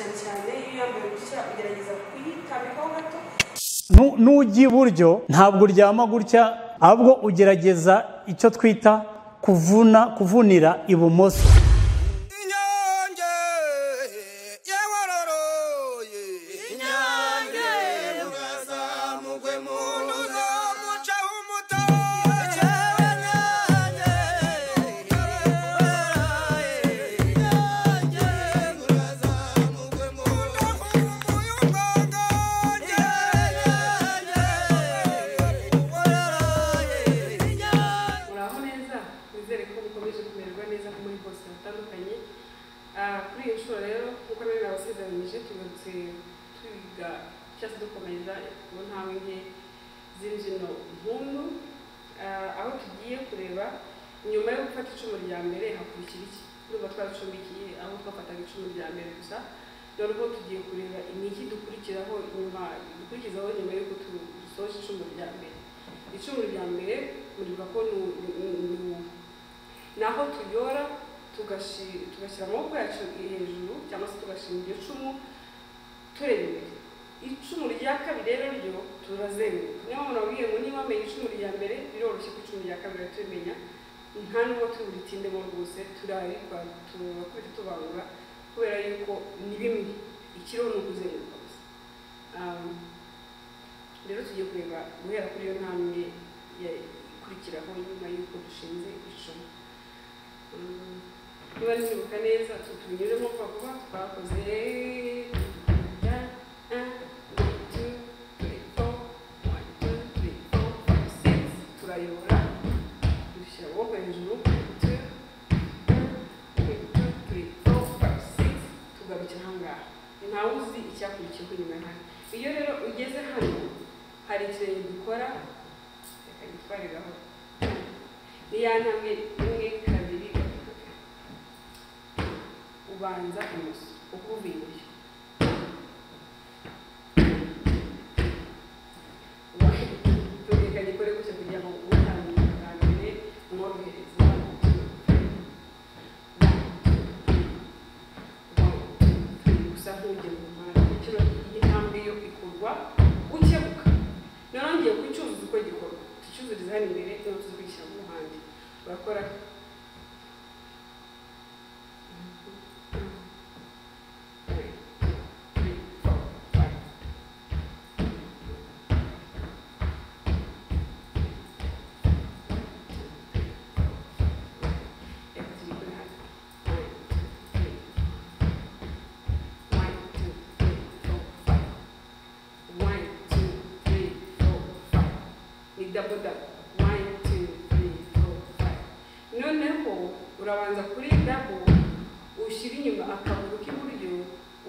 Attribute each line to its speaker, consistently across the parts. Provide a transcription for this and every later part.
Speaker 1: cyane cyane iyo yambaye gutya ugerageza kuyitambikaho gato.
Speaker 2: Nujya iburyo ntabwo uryama gutya, ahubwo ugerageza icyo twita kuvunira ibumoso.
Speaker 1: Kuri iyo nshuro rero kuko rero abasezeranyije tugarutse twiga cyangwa dukomeza mu ntambwe nke z'imbyino mpundu, aho tugiye kureba nyuma yo gufata icumu rya mbere hakurikira iki. Niba twacumbikiye aho twafataga icumu rya mbere gusa, noneho tugiye kureba imiki dukurikizaho nyuma y'uko dusoje icumu rya mbere. Icumu rya mbere muribuka ko naho tuyora tugashyira amaboko yacu hejuru cyangwa se tugashyira iryo cumu tureba imbere. Icumu rya kabiri rero ryo turazenguruka. Niyo mpamvu nabwiye ngo niba wamenye icumu rya mbere biroroshye ko icumu rya kabiri turimenya, nta nubwo tuburitindemo rwose, turarikwa turakubita tubangura kubera yuko ni bimwe, ikiriho ni ukuzenguruka gusa. Rero tugiye kureba guhera kuri iyo ntambwe ikurikiraho nyuma y'uko dushinze icumu. Niba nibuka neza tubinyuremo vuba twakoze 1 2 3 4 5 6 turayobora dushyira amaboko hejuru 2 3 4 5 6 tugarukira ahangaha. Ntawe uzi icyakurikiyeho nyuma hano. Iyo rero ugeze hano hari ikirenge dukora, reka gitwariraho ni ya ntambwe imwe kabiri ubanza ibumoso ukuva iburyo, reka gikore gutya kugira ngo utambire bwa mbere umworohereze. Gusa ntujye mu mpande, ikiro y'intambwe yo ikorwa ukebuka. Noneho ngiye kucyuzuza uko gikorwa, tucyuzuriza hano imbere noneho tuzi kugishyira mu ruhande. Urakora double. 1 2 3 4 5. Noneho urabanza kuri double ushyira inyuma akaguru k'iburyo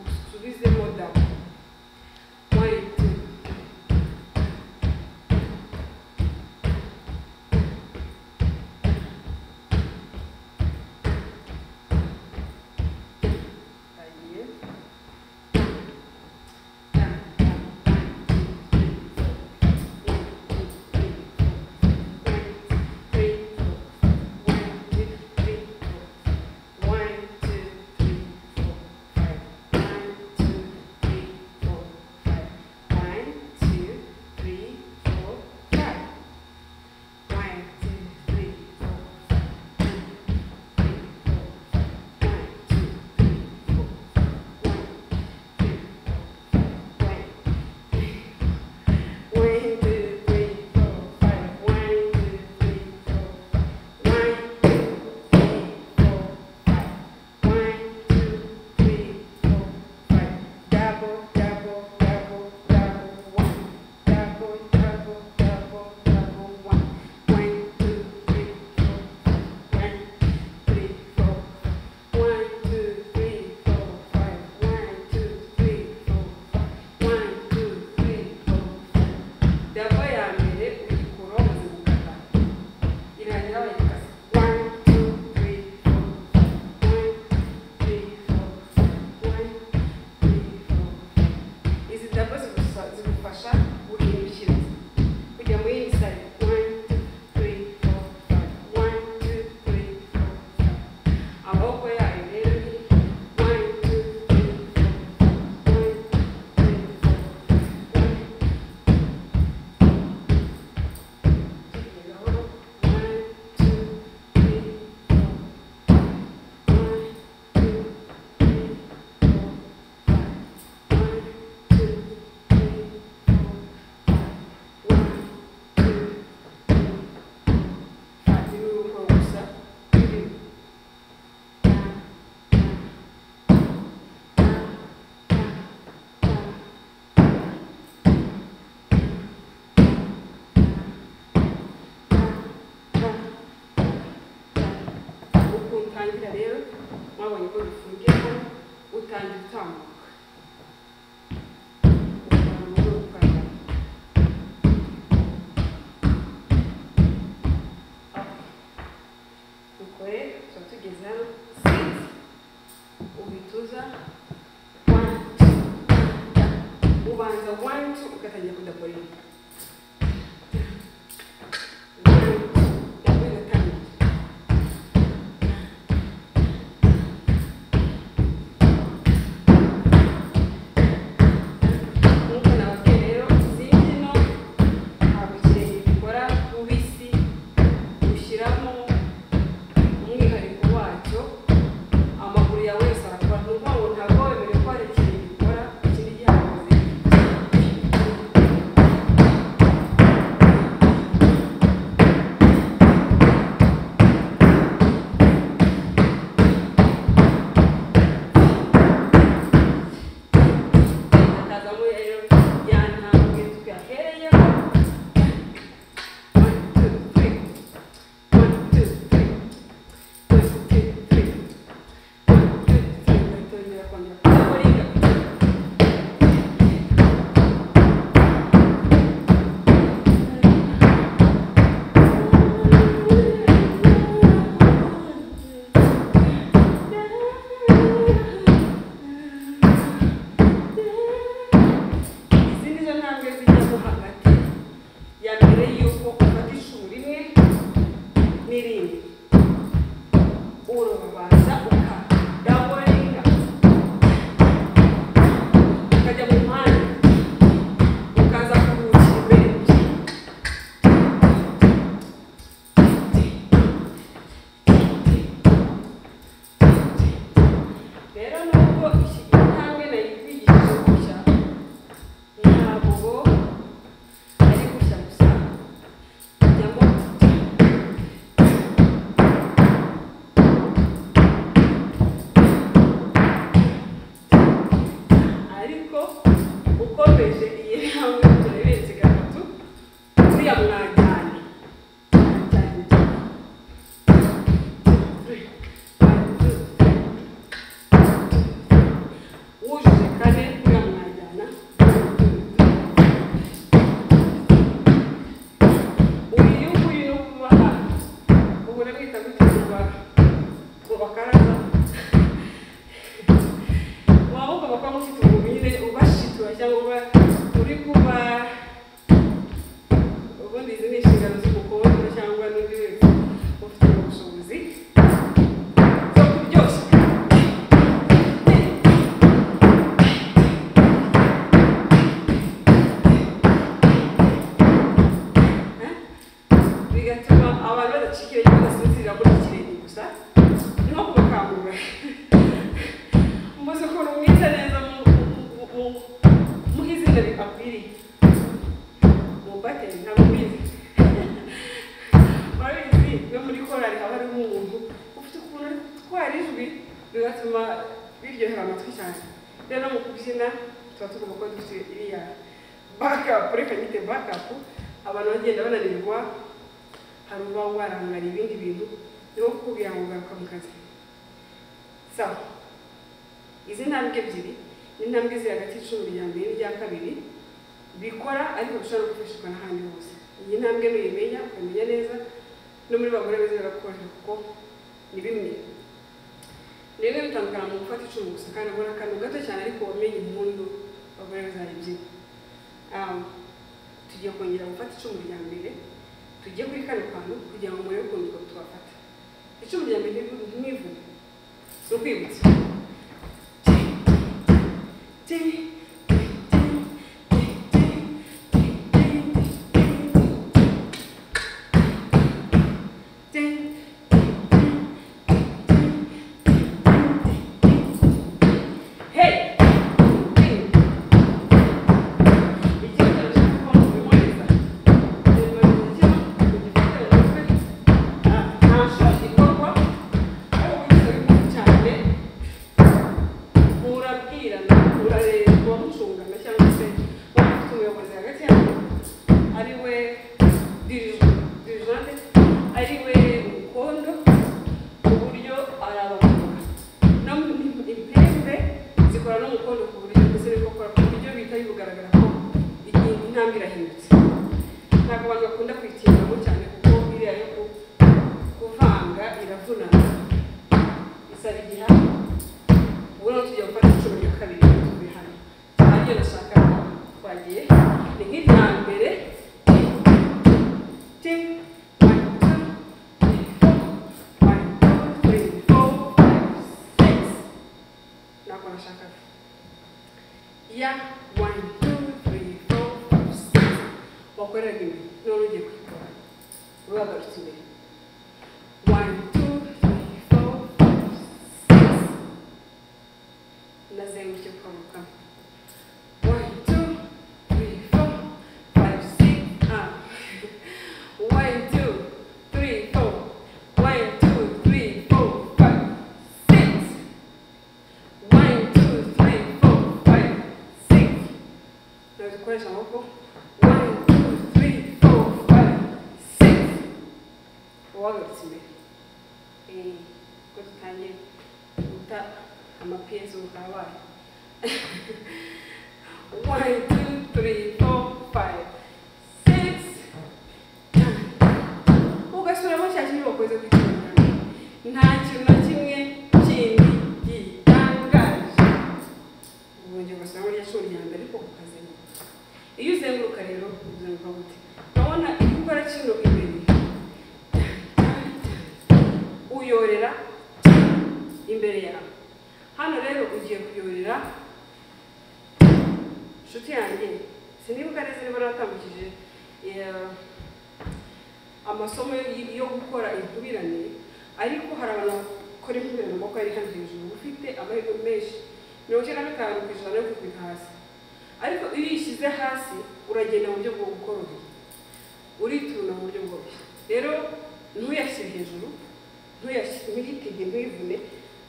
Speaker 1: usubizemo double 1 2. utangira rero mwabonye ko dufungiyeho utangira utambuka ukore tuba tugeze hano 6 ubituza 1 ubanza 1 2 ugatangira kudakora izi ntambwe ebyiri n'intambwe ziri hagati y'icumi rya mbere n'irya kabiri bikora ariko bishobora gufashishwa n'ahandi hose. Iyi ntambwe nuyimenya ukamenya neza no muri bagore beza barakoresha kuko ni bimwe rero bitandukana mu gufata icumu gusa kandi ubona akantu gato cyane ariko wamenye impundu bagore bazayibyina. Tugiye kongera gufata icumu rya mbere tugiye kuri kano kantu kugira ngo murebe ukuntu twafata icumu rya mbere ntivu so kwibutsa urabwira urareba twagiye ni nk'irya mbere ting 1 2 3 4 1 2 3 4 5 6 nako nashaka ya 1 2 3 4 5 6 wakorera rimwe none ugiye kwikora ubagarutse imbere 1 2 3 4 5 6 nazengurutse kwamuka 1 2 3 4 5 6 1 2 3 4 1 2 3 4 5 6 1 2 3 4 5 6 nazikoresha amaboko 1 2 3 4 5 6 uwagarutse imbere ko tutangiye guta amapiyesi ukabaye 1 2 3 4 5 6 ugasubiramo cya kintu wakoze ku kinyarwanda nta kintu na kimwe kindi gitangaje ubongeye ugasubiramo rya shuri rya mbere ariko ukazenguruka iyo uzenguruka rero uzenguruka gute urabona iyo ukora kino imbere uyorera imbere yawe hano rero ugiye kuyorera inshuti yanjye sinibuka neza niba natambukije amasomo yo gukora inkubirane ariko hari abantu bakora inkubirane amaboko ari hano hejuru ufite amahirwe menshi 95% yo kwikubita hasi ariko iyo uyishyize hasi uragenda mu buryo bwo gukorohera urituruna mu buryo bworoshye rero ntuyashyire hejuru ntuyitege ntuyivune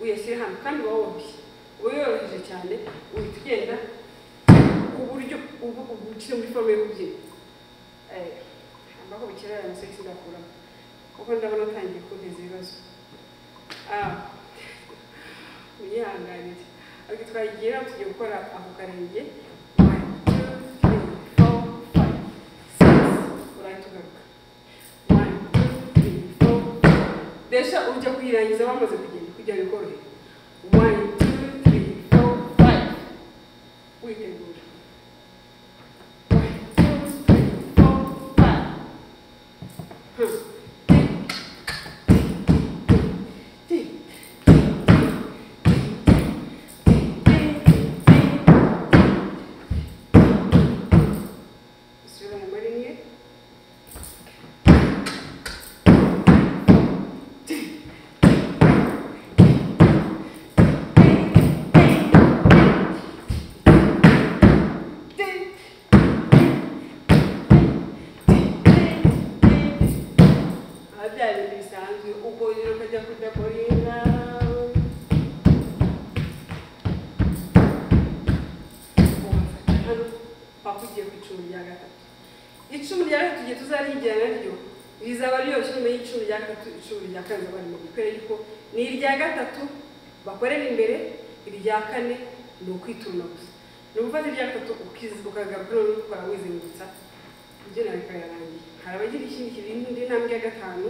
Speaker 1: uyashyire hano kandi uba woroshye uba yoroheje cyane uhita ugenda ku buryo ukiri muri forume yo kubyina ambaho bukera aya masogisi ndakuramo kuko ndabona atangiye kunteza ibibazo munyihanganire ariko twagiye tugiye gukora ako karenge 1 2 3 4 5 6 urahita ugaruka 1 2 3 4 desha ujya kuyirangiza bamaze kugenda kugira ngo ikorohe 1 2 3 4 5 witegura 1 2 3 4 5 icumi rya gatatu tugiye tuzarigera naryo rizaba ryose nyuma y'icumi rya gatatu icumi rya kane barimo kubera yuko ni irya gatatu bakorera imbere irya kane ni ukwituruna gusa ni ugufata irya gatatu ukagaruka none ukora wizengurutsa ibyo nawe bikayarangiye hari abagira indi ntambwe ya gatanu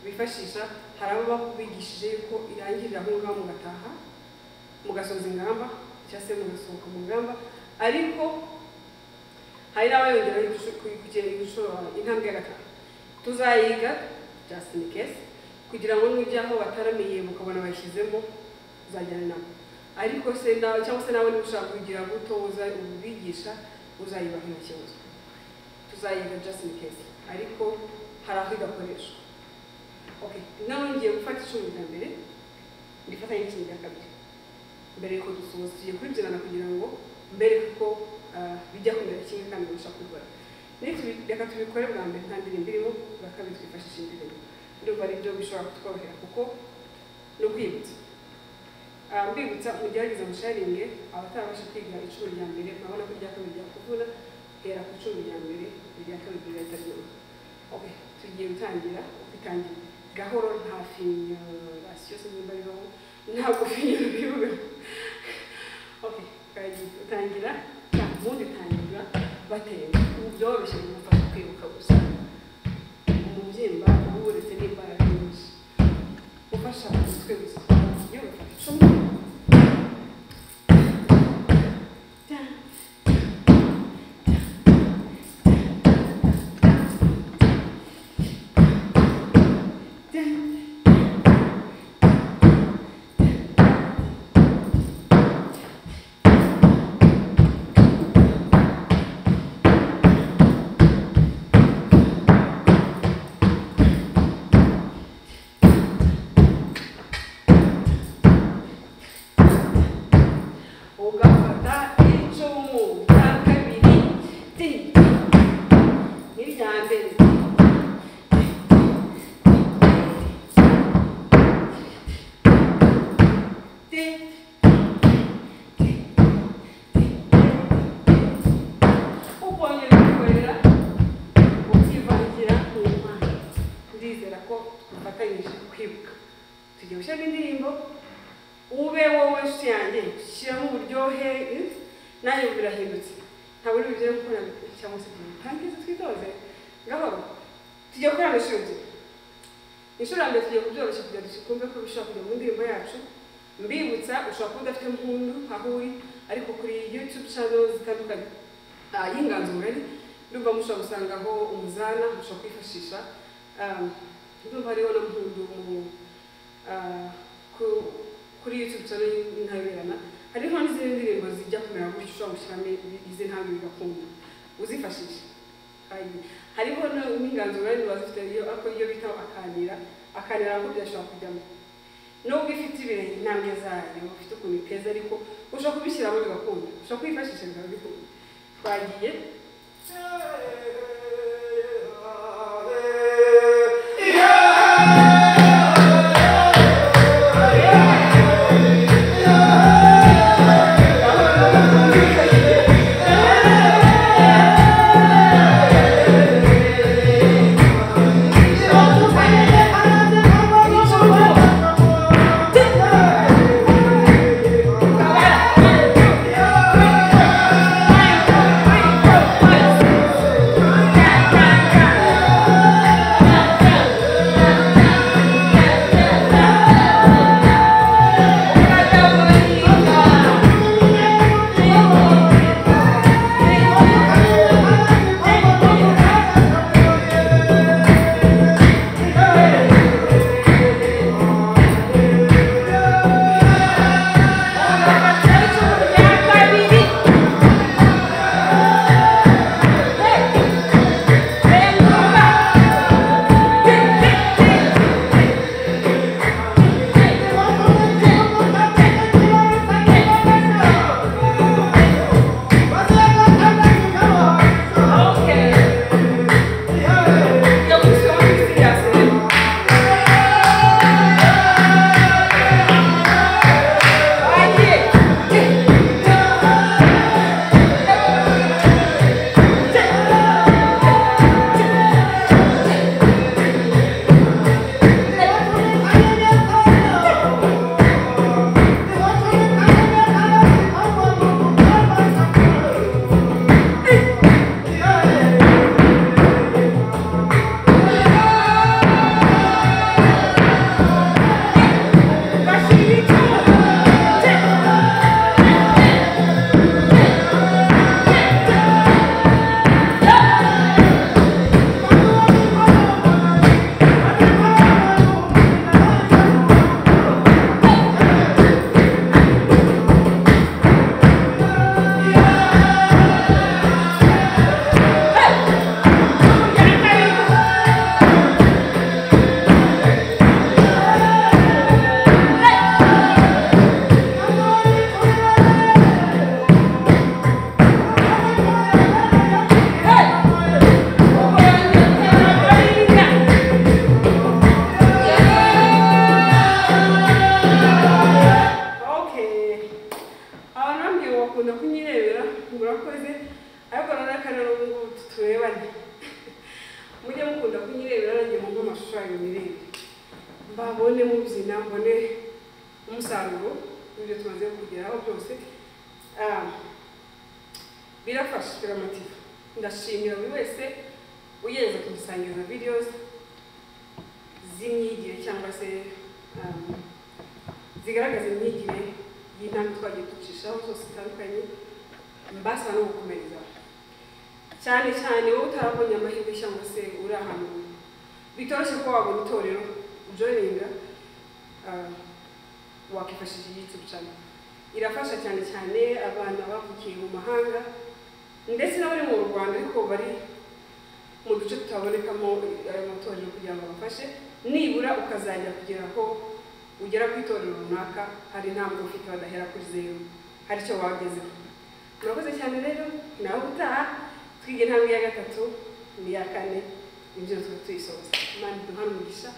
Speaker 1: bifashisha hari abo bakubigishije yuko irangirira aho ngaho mugataha mugasoza ingamba cyangwa se mugasohoka mu ngamba ariko hari n'abayongera kugera intambwe ya gatanu tuzayiga just in case kugira ngo nujyaho bataramiye mukabona bashyizemo uzajyana nabo ariko se nawe cyangwa se nawe ushaka kugira guto ubigisha uzayibaha nta kibazo tuzayiga just in case ariko hari aho igakoreshwa okay nawe ngiye gufata icumi rya mbere ndifatanye n'icumi rya kabiri mbere yuko dusoza tugiye kubibyinana kugira ngo mbere kuko bijya kumera kimwe kandi bishaka gukora reka tubikore bwa mbere nta ndirimbo irimo bwa kabiri twifashisha indirimbo ndumva ari byo bishobora kutworohera kuko ni ukwibutsa mbibutsa mugerageza musharinge abatarabasha kwiga icumi rya mbere murabona ko irya kabiri ryakuvuna hera ku icumi rya mbere irya kabiri rigahita ryuma okay tugiye gutangira ubitangira gahoro nta finyurasiyo se nimba ariho ntabwo finyura bivuga okay kagiye utangira ubundi tangira batera ubu byoroshye bimufasha kwibuka gusa umubyimba uba uretse n'imbaraga nyinshi ufasha umutwe gusa iyo ufashe icumi yanjye shyiramo uburyohe nanjye birahindutse ntabwo uri bigire gukora cyangwa se tangiza twitoze gahoro tujya gukorana inshuro mbere tugiye kubyoroshya kugira ngo dukumve ko bishobora kujya mu ndirimbo yacu mbibutsa ushobora kuba udafite mpundu aho uri ariko kuri YouTube channel zitandukanye y'inganzo ngari ndumva mushobora gusangaho umuzana mushobora kwifashisha ndumva hariho na mpundu kuri YouTube channel y'intaberana hariho n'izindi ndirimbo zijya kumera gutyo ushobora gushyiramo izi ntabwo bigakunda uzifashisha hariho n'inganzo ngari bazifite iyo bita akanira ngo byashobora kujyamo nubwo ifite ibirenge intambwe zayo ufite ukuntu iteza ariko ushobora kubishyiramo bigakunda ushobora kwifashisha bikaba bikunda twagiye mbabone muzina mbone umusaruro ibyo tumaze kugeraho byose birafasha biramativa ndashimira buri wese ugereza kudusangiza videos z'imyigire cyangwa se zigaragaza imyigire y'intambwe twagiye ducishaho zose zitandukanye mbasaba no gukomereza cyane cyane wowe utarabonye amahirwe cyangwa se uri ahantu bitoroshye ko wabona itorero joininga wakifashishije YouTube channel irafasha cyane cyane abana bavukiye mu mahanga ndetse n'abari mu Rwanda ariko bari mu duce tutabonekamo amatorero kugira ngo bafashe nibura ukazajya kugeraho ugera ku itorero runaka hari intambwe ufite badahera kuri zero hari icyo wagezeho murakoze cyane rero nawe utaha twige intambwe ya gatatu ni ya kane ibyo tuyisoza Imana iduhane umugisha